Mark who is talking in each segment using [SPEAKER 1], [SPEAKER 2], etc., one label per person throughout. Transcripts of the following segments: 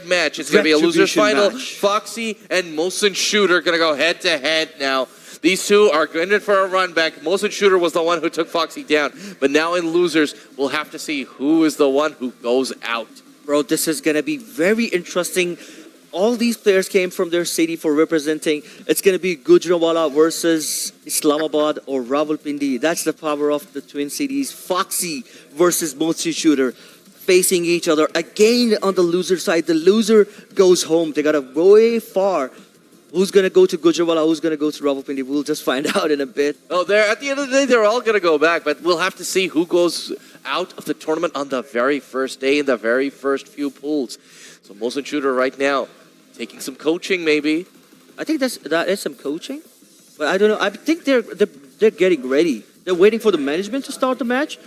[SPEAKER 1] match. It's going to be a losers final.
[SPEAKER 2] Match.
[SPEAKER 1] Foxce and Mohsin Shooter going to go head to head now. These two are going in for a run back. Mohsin Shooter was the one who took Foxce down. But now in losers, we'll have to see who is the one who goes out.
[SPEAKER 2] Bro, this is going to be very interesting. All these players came from their city for representing. It's going to be Gujranwala versus Islamabad or Rawalpindi. That's the power of the twin cities. Foxce versus Mohsin Shooter facing each other. Again, on the loser side, the loser goes home. They got to go way far. Who's going to go to Gujranwala? Who's going to go to Rawalpindi? We'll just find out in a bit.
[SPEAKER 1] Oh, at the end of the day, they're all going to go back. But we'll have to see who goes out of the tournament on the very first day in the very first few pools. So Mohsin Shooter right now taking some coaching, maybe.
[SPEAKER 2] I think that is some coaching, but I don't know. I think they're getting ready. They're waiting for the management to start the match,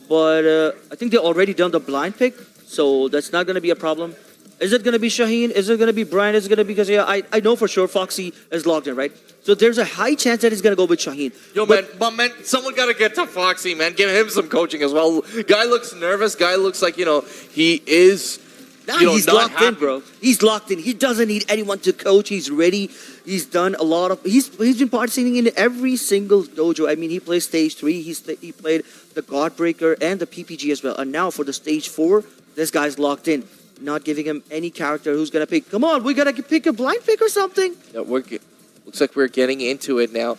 [SPEAKER 2] but I think they're already done the blind pick, so that's not going to be a problem. Is it going to be Shaheen? Is it going to be Brian? Is it going to be because I know for sure Foxce is logged in, right? So there's a high chance that he's going to go with Shaheen.
[SPEAKER 1] Yo, man, someone got to get to Foxce, man. Give him some coaching as well. Guy looks nervous. Guy looks like, he is...
[SPEAKER 2] Nah, he's locked in, bro. He's locked in. He doesn't need anyone to coach. He's ready. He's done a lot of... He's been participating in every single dojo. I mean, he played Stage 3. He played the Gaurd Breaker and the PPG as well. And now for the Stage 4, this guy's locked in. Not giving him any character who's going to pick. Come on, we got to pick a blind pick or something.
[SPEAKER 1] Yeah, looks like we're getting into it now.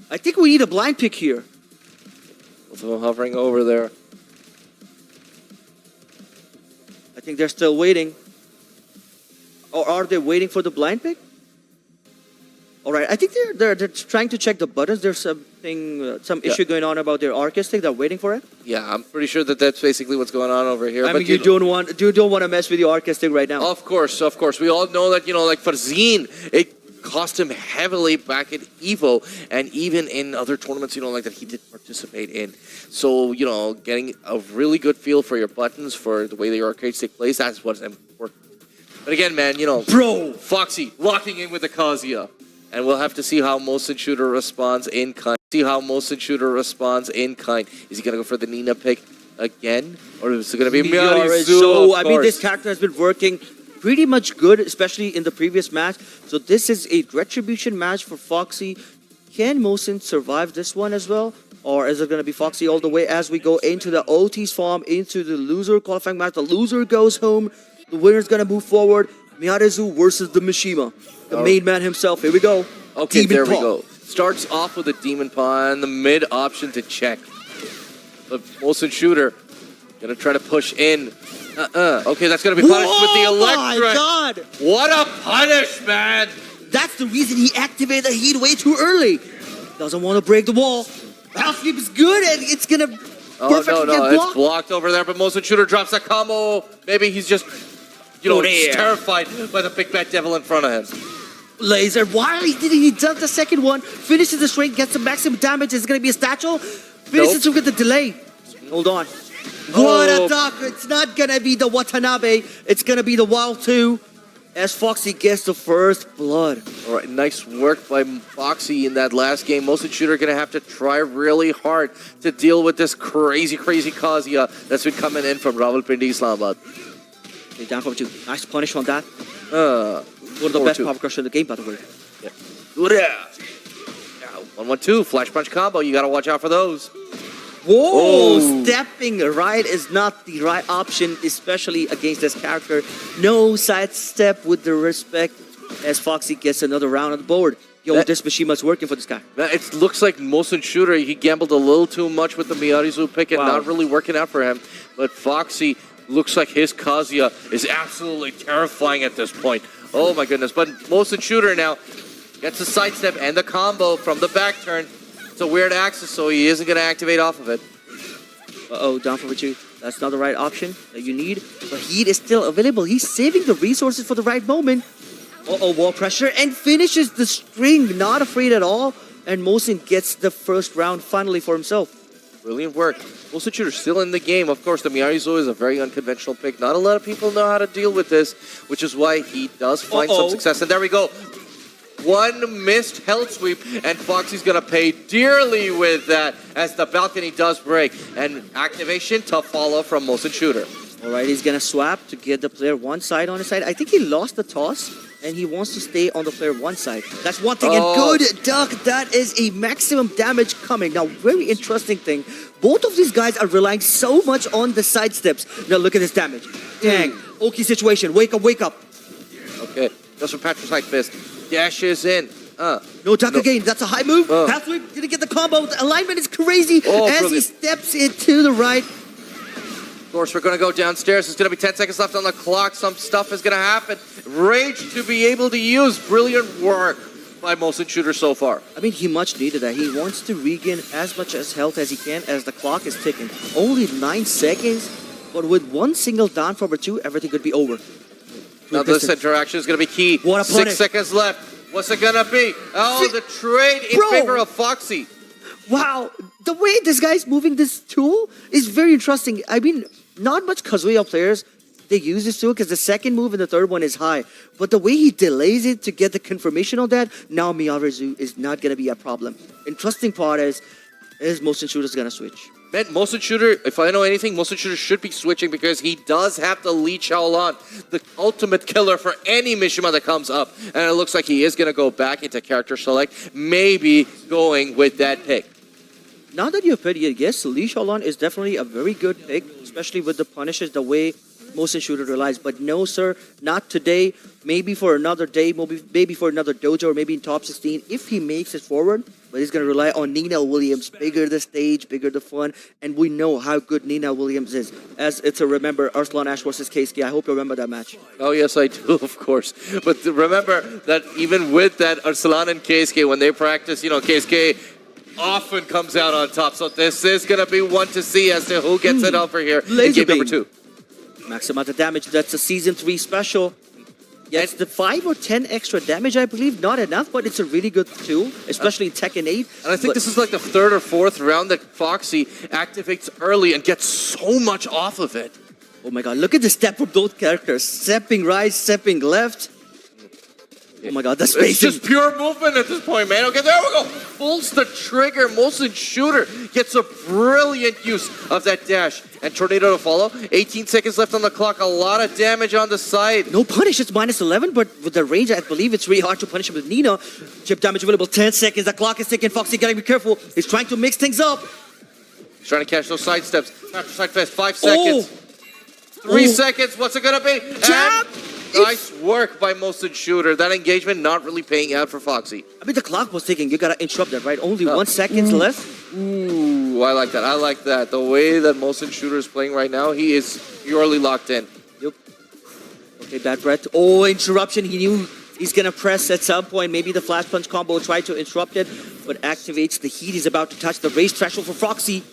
[SPEAKER 2] I think we need a blind pick here.
[SPEAKER 1] Both of them hovering over there.
[SPEAKER 2] I think they're still waiting. Or are they waiting for the blind pick? All right, I think they're trying to check the buttons. There's something, some issue going on about their artistic. They're waiting for it.
[SPEAKER 1] Yeah, I'm pretty sure that's basically what's going on over here.
[SPEAKER 2] I mean, you don't want to mess with the artistic right now.
[SPEAKER 1] Of course. We all know that like for Zine, it cost him heavily back at Evo, and even in other tournaments, like that he did participate in. So getting a really good feel for your buttons, for the way the arcade stick plays, that's what's important. But again, man,
[SPEAKER 2] bro,
[SPEAKER 1] Foxce locking in with the Kazuya. And we'll have to see how Mohsin Shooter responds in kind. Is he going to go for the Nina pick again? Or is it going to be Miyarizu?
[SPEAKER 2] So, I mean, this character has been working pretty much good, especially in the previous match. So this is a retribution match for Foxce. Can Mohsin survive this one as well? Or is it going to be Foxce all the way as we go into the OT's farm, into the loser qualifying match? The loser goes home. The winner's going to move forward. Miyarizu versus the Mishima. The main man himself. Here we go.
[SPEAKER 1] Okay, there we go. Starts off with a Demon Paw and the mid option to check. But Mohsin Shooter gonna try to push in. Okay, that's gonna be punished with the electric.
[SPEAKER 2] Oh my god!
[SPEAKER 1] What a punish, man!
[SPEAKER 2] That's the reason he activated the heat way too early. Doesn't want to break the wall. Half flip is good and it's gonna perfectly get blocked.
[SPEAKER 1] It's blocked over there, but Mohsin Shooter drops that combo. Maybe he's just terrified by the big bad devil in front of him.
[SPEAKER 2] Laser, while he does the second one, finishes the string, gets the maximum damage. Is it going to be a statue? Finishes with the delay. Hold on. What a duck. It's not going to be the Watanabe. It's going to be the Wild 2 as Foxce gets the first blood.
[SPEAKER 1] All right, nice work by Foxce in that last game. Mohsin Shooter going to have to try really hard to deal with this crazy Kazuya that's been coming in from Rawalpindi, Islamabad.
[SPEAKER 2] Okay, down for 2. Nice punish on that. One of the best power crusher in the game, by the way.
[SPEAKER 1] Yeah. 1-1-2, flash punch combo. You got to watch out for those.
[SPEAKER 2] Whoa! Stepping right is not the right option, especially against this character. No sidestep with the respect as Foxce gets another round on the board. This Mishima's working for this guy.
[SPEAKER 1] It looks like Mohsin Shooter, he gambled a little too much with the Miyarizu pick and not really working out for him. But Foxce looks like his Kazuya is absolutely terrifying at this point. Oh my goodness. But Mohsin Shooter now gets the sidestep and the combo from the back turn. It's a weird axis, so he isn't going to activate off of it.
[SPEAKER 2] Down for 2. That's not the right option that you need. But heat is still available. He's saving the resources for the right moment. Wall pressure and finishes the string. Not afraid at all. And Mohsin gets the first round finally for himself.
[SPEAKER 1] Brilliant work. Mohsin Shooter still in the game. Of course, the Miyarizu is a very unconventional pick. Not a lot of people know how to deal with this, which is why he does find some success. And there we go. One missed held sweep, and Foxce's going to pay dearly with that as the balcony does break. And activation to follow from Mohsin Shooter.
[SPEAKER 2] All right, he's going to swap to get the player one side on his side. I think he lost the toss, and he wants to stay on the player one side. That's one thing, and good duck. That is a maximum damage coming. Now, very interesting thing. Both of these guys are relying so much on the side steps. Now, look at this damage. Dang. Okay situation. Wake up, wake up.
[SPEAKER 1] Okay, goes for Patricide Fist. Dashes in.
[SPEAKER 2] No duck again. That's a high move. Pathway didn't get the combo. The alignment is crazy as he steps it to the right.
[SPEAKER 1] Of course, we're going to go downstairs. There's going to be 10 seconds left on the clock. Some stuff is going to happen. Rage to be able to use. Brilliant work by Mohsin Shooter so far.
[SPEAKER 2] I mean, he much needed that. He wants to regain as much as health as he can as the clock is ticking. Only 9 seconds, but with one single down from 2, everything could be over.
[SPEAKER 1] Now this interaction is going to be key.
[SPEAKER 2] What a punish.
[SPEAKER 1] 6 seconds left. What's it going to be? Oh, the trade in favor of Foxce.
[SPEAKER 2] Wow, the way this guy's moving this tool is very interesting. I mean, not much Kazuya players, they use this tool because the second move and the third one is high. But the way he delays it to get the confirmation on that, now Miyarezu is not going to be a problem. Interesting part is Mohsin Shooter's going to switch.
[SPEAKER 1] Man, Mohsin Shooter, if I know anything, Mohsin Shooter should be switching because he does have the Lee Chaolan, the ultimate killer for any Mishima that comes up. And it looks like he is going to go back into character select, maybe going with that pick.
[SPEAKER 2] Now that you've put it, yes, Lee Chaolan is definitely a very good pick, especially with the punishes, the way Mohsin Shooter relies. But no, sir, not today. Maybe for another day, maybe for another dojo, or maybe in top 16, if he makes it forward. But he's going to rely on Nina Williams. Bigger the stage, bigger the fun. And we know how good Nina Williams is. As it's a remember, Arslan Ash versus Keisuke. I hope you remember that match.
[SPEAKER 1] Oh, yes, I do, of course. But remember that even with that Arslan and Keisuke, when they practice, Keisuke often comes out on top. So this is going to be one to see as to who gets it over here in game number 2.
[SPEAKER 2] Max amount of damage. That's a Season 3 special. Yeah, it's the 5 or 10 extra damage, I believe. Not enough, but it's a really good tool, especially in Tekken 8.
[SPEAKER 1] And I think this is like the 3rd or 4th round that Foxce activates early and gets so much off of it.
[SPEAKER 2] Oh my god, look at the step for both characters. Stepping right, stepping left. Oh my god, the spacing.
[SPEAKER 1] It's just pure movement at this point, man. Okay, there we go. Pulls the trigger. Mohsin Shooter gets a brilliant use of that dash. And Tornado to follow. 18 seconds left on the clock. A lot of damage on the side.
[SPEAKER 2] No punish. It's -11, but with the range, I believe it's really hard to punish him with Nina. Chip damage available. 10 seconds. The clock is ticking. Foxce gotta be careful. He's trying to mix things up.
[SPEAKER 1] He's trying to catch those side steps. After side fast. 5 seconds. 3 seconds. What's it gonna be?
[SPEAKER 2] Jab!
[SPEAKER 1] Nice work by Mohsin Shooter. That engagement not really paying out for Foxce.
[SPEAKER 2] I mean, the clock was ticking. You gotta interrupt that, right? Only 1 second left.
[SPEAKER 1] Ooh, I like that. I like that. The way that Mohsin Shooter is playing right now, he is purely locked in.
[SPEAKER 2] Yep. Okay, bad breath. Oh, interruption. He knew he's gonna press at some point. Maybe the flash punch combo tried to interrupt it, but activates the heat. He's about to touch the race threshold for Foxce.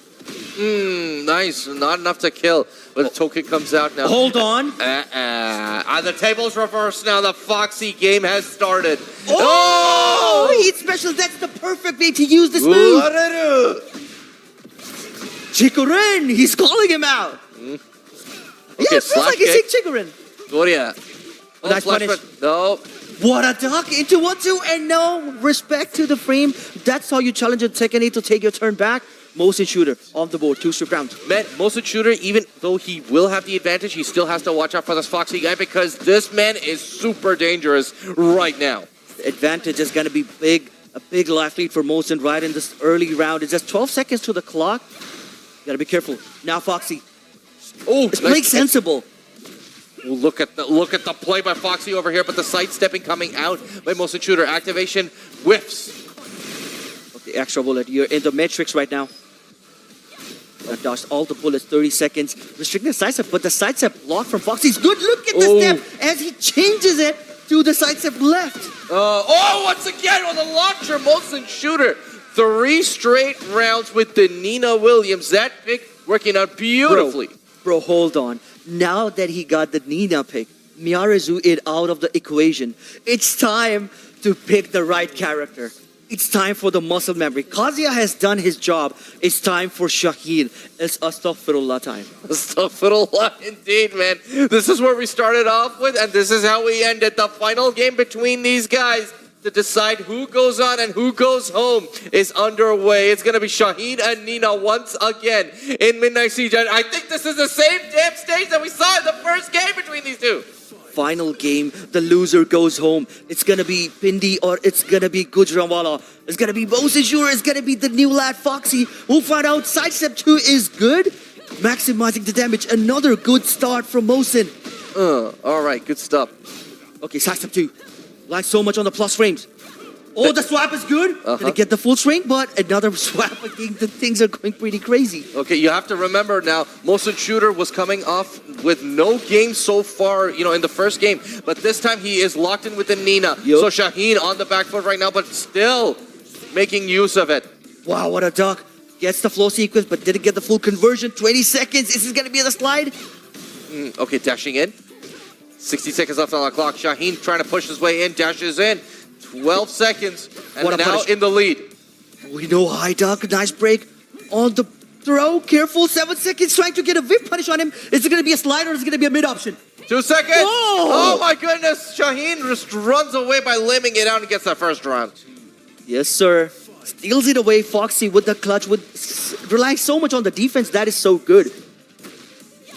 [SPEAKER 1] Nice. Not enough to kill. But the token comes out now.
[SPEAKER 2] Hold on.
[SPEAKER 1] The table's reversed now. The Foxce game has started.
[SPEAKER 2] Oh! Heat special. That's the perfect way to use this move. Chikuren. He's calling him out.
[SPEAKER 1] Okay,
[SPEAKER 2] yeah, it feels like he's saying Chikuren.
[SPEAKER 1] Gloria.
[SPEAKER 2] Oh, nice punish.
[SPEAKER 1] No.
[SPEAKER 2] What a duck into 1-2 and no respect to the frame. That's how you challenge a Tekken 8 to take your turn back. Mohsin Shooter on the board, 2 strip rounds.
[SPEAKER 1] Man, Mohsin Shooter, even though he will have the advantage, he still has to watch out for this Foxce guy because this man is super dangerous right now.
[SPEAKER 2] The advantage is going to be big, a big life lead for Mohsin right in this early round. It's just 12 seconds to the clock. You got to be careful. Now Foxce.
[SPEAKER 1] Oh,
[SPEAKER 2] it's playing sensible.
[SPEAKER 1] Well, look at the play by Foxce over here, but the sidestepping coming out by Mohsin Shooter. Activation whiffs.
[SPEAKER 2] Okay, extra bullet. You're in the matrix right now. Dodged all the bullets, 30 seconds. Restricting the sidestep, but the sidestep block from Foxce's good. Look at the step as he changes it to the sidestep left.
[SPEAKER 1] Once again on the launcher, Mohsin Shooter. 3 straight rounds with the Nina Williams. That pick working out beautifully.
[SPEAKER 2] Bro, hold on. Now that he got the Nina pick, Miyarezu is out of the equation. It's time to pick the right character. It's time for the muscle memory. Kazuya has done his job. It's time for Shaheen. It's astaghfirullah time.
[SPEAKER 1] Astaghfirullah indeed, man. This is where we started off with, and this is how we ended the final game between these guys. to decide who goes on and who goes home is underway. It's going to be Shaheen and Nina once again in Midnight Siege. And I think this is the same damn stage that we saw in the first game between these two.
[SPEAKER 2] Final game, the loser goes home. It's gonna be Pindi or it's gonna be Gujranwala. It's gonna be Mohsin Shooter. It's gonna be the new lad Foxce. We'll find out. Sidestep 2 is good. Maximizing the damage. Another good start from Mohsin.
[SPEAKER 1] All right, good stuff.
[SPEAKER 2] Okay, sidestep 2. Like so much on the plus frames. Oh, the swap is good. Gonna get the full string, but another swap again. The things are going pretty crazy.
[SPEAKER 1] Okay, you have to remember now, Mohsin Shooter was coming off with no game so far, in the first game. But this time he is locked in with the Nina.
[SPEAKER 2] Yep.
[SPEAKER 1] So Shaheen on the back foot right now, but still making use of it.
[SPEAKER 2] Wow, what a duck. Gets the flow sequence, but didn't get the full conversion. 20 seconds. Is this gonna be the slide?
[SPEAKER 1] Okay, dashing in. 60 seconds left on the clock. Shaheen trying to push his way in, dashes in. 12 seconds, and
[SPEAKER 2] What a
[SPEAKER 1] now
[SPEAKER 2] punish.
[SPEAKER 1] in the lead.
[SPEAKER 2] We know high duck, nice break on the throw. Careful, 7 seconds trying to get a whip punish on him. Is it going to be a slide or is it going to be a mid option?
[SPEAKER 1] 2 seconds.
[SPEAKER 2] Whoa!
[SPEAKER 1] Oh my goodness. Shaheen just runs away by limbing it out and gets that first round.
[SPEAKER 2] Yes, sir. Steals it away. Foxce with the clutch, relying so much on the defense. That is so good.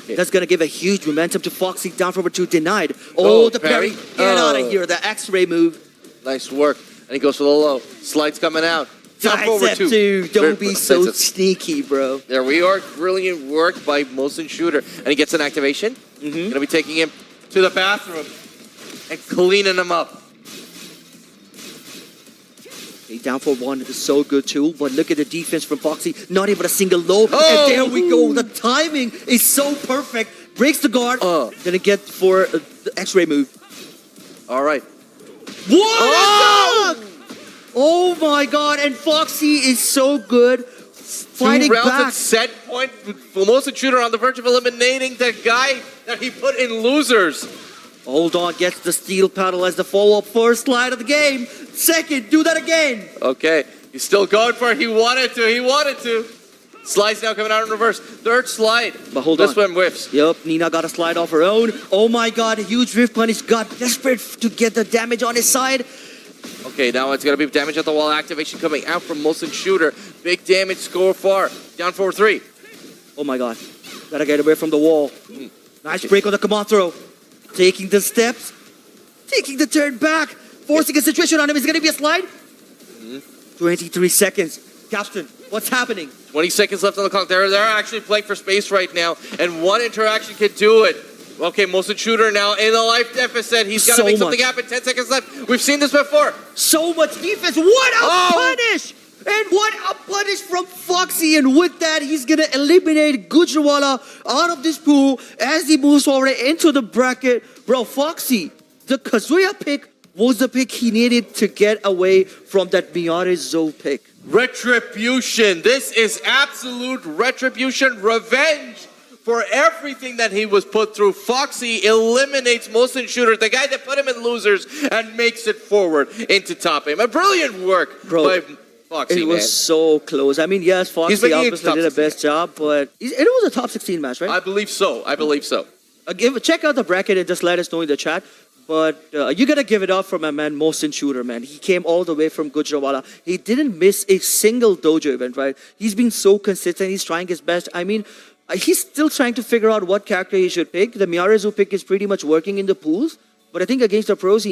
[SPEAKER 2] That's going to give a huge momentum to Foxce. Down forward 2 denied. Oh, the parry. Get out of here. The X-ray move.
[SPEAKER 1] Nice work. And he goes for the low. Slides coming out. Down forward
[SPEAKER 2] Sidestep
[SPEAKER 1] 2.
[SPEAKER 2] 2. Don't be so sneaky, bro.
[SPEAKER 1] There we are. Brilliant work by Mohsin Shooter. And he gets an activation. Gonna be taking him to the bathroom and cleaning him up.
[SPEAKER 2] Okay, down for 1 is so good too, but look at the defense from Foxce. Not even a single low.
[SPEAKER 1] Oh!
[SPEAKER 2] And there we go. The timing is so perfect. Breaks the guard. Gonna get for the X-ray move.
[SPEAKER 1] All right.
[SPEAKER 2] What a dunk! Oh my god, and Foxce is so good. Fighting
[SPEAKER 1] 2 rounds
[SPEAKER 2] back.
[SPEAKER 1] at set point for Mohsin Shooter on the verge of eliminating the guy that he put in losers.
[SPEAKER 2] Hold on, gets the steel paddle as the follow-up first slide of the game. Second, do that again.
[SPEAKER 1] Okay, he's still going for it. He wanted to. Slides now coming out in reverse. Third slide.
[SPEAKER 2] But hold
[SPEAKER 1] this
[SPEAKER 2] on.
[SPEAKER 1] one whiffs.
[SPEAKER 2] Yep, Nina got a slide off her own. Oh my god, a huge drift punish. Got desperate to get the damage on his side.
[SPEAKER 1] Okay, now it's going to be damage at the wall. Activation coming out from Mohsin Shooter. Big damage score far. Down 4-3.
[SPEAKER 2] Oh my god. Gotta get away from the wall. Nice break on the command throw. Taking the steps. Taking the turn back. Forcing a situation on him. Is it gonna be a slide? 23 seconds. Captain, what's happening?
[SPEAKER 1] 20 seconds left on the clock. They're actually playing for space right now, and one interaction can do it. Okay, Mohsin Shooter now in a life deficit. He's got to
[SPEAKER 2] So
[SPEAKER 1] make something
[SPEAKER 2] much.
[SPEAKER 1] happen. 10 seconds left. We've seen this before.
[SPEAKER 2] So much defense. What a punish! And what a punish from Foxce. And with that, he's going to eliminate Gujranwala out of this pool as he moves forward into the bracket. Bro, Foxce, the Kazuya pick was the pick he needed to get away from that Miyares Zo pick.
[SPEAKER 1] Retribution. This is absolute retribution. Revenge for everything that he was put through. Foxce eliminates Mohsin Shooter, the guy that put him in losers, and makes it forward into top aim. A brilliant work by Foxce,
[SPEAKER 2] It was so close. I mean, yes,
[SPEAKER 1] He's
[SPEAKER 2] Foxce
[SPEAKER 1] making it
[SPEAKER 2] obviously
[SPEAKER 1] top
[SPEAKER 2] did the
[SPEAKER 1] 16.
[SPEAKER 2] best job, but it was a top 16 match, right?
[SPEAKER 1] I believe so.
[SPEAKER 2] Check out the bracket and just let us know in the chat. But you gotta give it up for my man Mohsin Shooter, man. He came all the way from Gujranwala. He didn't miss a single dojo event, right? He's been so consistent. He's trying his best. I mean, he's still trying to figure out what character he should pick. The Miyarezu pick is pretty much working in the pools. But I think against the pros, he